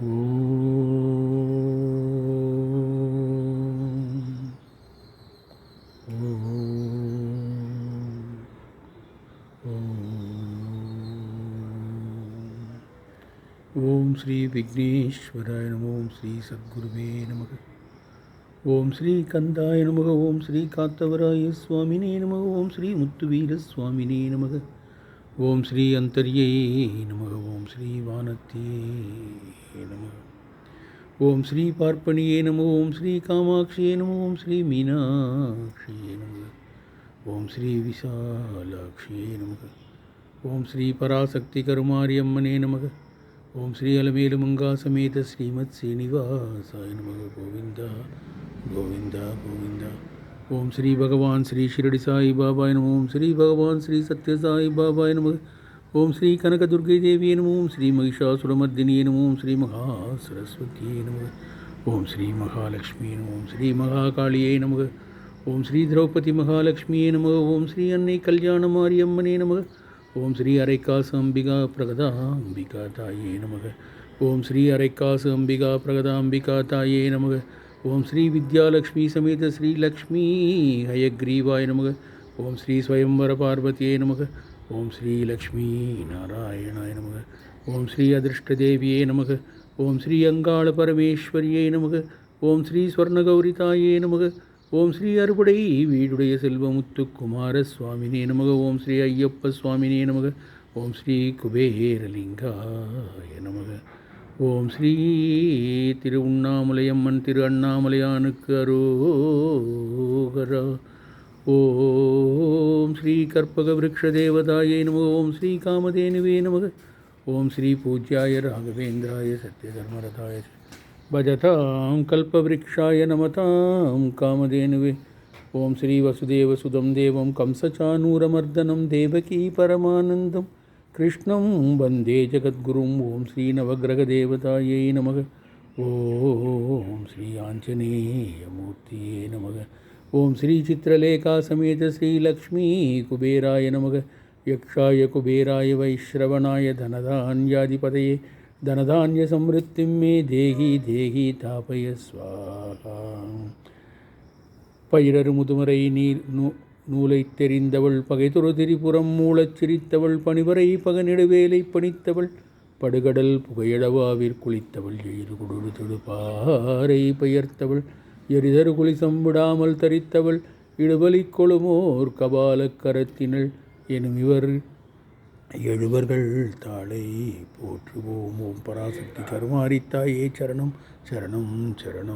ஓம் ஸ்ரீ விக்னேஸ்வராய நம. ஓம் ஸ்ரீ சத்குருவே நமக. ஓம் ஸ்ரீ கந்தாய நமக. ஓம் ஸ்ரீ காத்தவராய சுவாமினே நமக. ஓம் ஸ்ரீ முத்துவீர சுவாமினே நமக. ஓம் ஸ்ரீ அந்தர்யே நமக. ஓம் ஸ்ரீ வானத்தியே நமக. ஓம் ஸ்ரீ பார்ப்பணியே நம. ஓம் ஸ்ரீ காமாட்சியே நம. ஓம் ஸ்ரீ மீனாட்சியே நமக. ஓம் ஸ்ரீ விசாலாட்சியே நமக. ஓம் ஸ்ரீ பராசக்தி கருமாரியம்மனே நமக. ஓம் ஸ்ரீ அலமேலு மங்கா சமேத ஸ்ரீமத் ஸ்ரீனிவாசாய நமக. கோவிந்தா கோவிந்தா கோவிந்தா. ஓம் ஸ்ரீ பகவான் ஸ்ரீ ஷிரடி சாய் பாபாய நம. ஓம் ஸ்ரீ பகவான் ஸ்ரீ சத்ய சாய் பாபாய நமக. ஓம் ஸ்ரீ கனகதுர்கை தேவியே நம. ஓம் ஸ்ரீ மகிஷாசுரமர்தினியே நம. ஓம் ஸ்ரீ மகா சரஸ்வதியே நமக. ஓம் ஸ்ரீ மகாலட்சுமியே நம. ஓம் ஸ்ரீ மகாகாளியே நமக. ஓம் ஸ்ரீ திரௌபதி மகாலட்சுமியே நமக. ஓம் ஸ்ரீ அன்னை கல்யாண மாரியம்மனே நமக. ஓம் ஸ்ரீ அரைக்காசு அம்பிகா பிரகதாம்பிகா தாயே நமக. ஓம் ஸ்ரீ அரைக்காசு அம்பிகா பிரகதாம்பிகா தாயே நமக. ஓம் ஸ்ரீ வித்யாலக்ஷ்மி சமேத ஸ்ரீ லக்ஷ்மி ஹயக்ரீவாய நமக. ஓம் ஸ்ரீ ஸ்வயம்பர பார்வதியே நமக. ஓம் ஸ்ரீ லக்ஷ்மி நாராயணாய நமக. ஓம் ஸ்ரீ அதிருஷ்டதேவியே நமக. ஓம் ஸ்ரீ அங்காள பரமேஸ்வரியே நமக. ஓம் ஸ்ரீ ஸ்வர்ணகௌரி தாயே நமக. ஓம் ஸ்ரீ அறுபடை வீடுடைய செல்வமுத்து குமார சுவாமினே நமக. ஓம் ஸ்ரீ ஐயப்ப சுவாமினே நமக. ஓம் ஸ்ரீ குபேரலிங்காய நமக. ஓம் ஸ்ரீ திரு உண்ணாமலையம்மன் திரு அண்ணாமலையானுக்கு அரோகரா. ஓம் ஸ்ரீ கற்பக விருக்ஷ தேவதாயை நமக. ஓம் ஸ்ரீ காமதேனுவே நமக. ஓம் ஸ்ரீ பூஜ்யாய ராகவேந்திராய சத்யதர்மரதாய பஜதாம் கல்பவ்ருக்ஷாய நமதாம் காமதேனுவே. ஓம் ஸ்ரீ வசுதேவசுதம் தேவம் கம்சச்சானூரமர்தனம் தேவகீ பரமானந்தம் கிருஷ்ணம் வந்தே ஜகத்குரும். ஓம் ஸ்ரீ நவகிரகதேவதாயை நமக. ஓம் ஸ்ரீ ஆஞ்சநேயமூர்த்தியே நமக. ஓம் ஸ்ரீ சித்திரலேகா சமேத ஸ்ரீ லக்ஷ்மி குபேராய நமக. யக்ஷாய குபேராய வைஸ்ரவணாய தனதான்யாதிபதயே தனதான்ய சம்ருத்திம் மே தேகி தேகி தாபய ஸ்வாஹா. பயிரரு முதுமறை நீர் நூலை தெரிந்தவள் பகைதுரு திரிபுரம் மூளச் சிரித்தவள் பணிவரை பகனிடுவேலை பணித்தவள் படுகடல் புகையடவாவிற் குளித்தவள் எயிறு குடுரு தொடுபாறை பெயர்த்தவள் எரிதரு குளிசம் விடாமல் தரித்தவள் இடுபலி கொழுமோர் கபாலக் கரத்தினள் எனும் இவர் எழுவர்கள் தாளை போற்றுவோம். ஓம் பராசக்தி கருமாரித்தாயே சரணம் சரணம் சரணம்.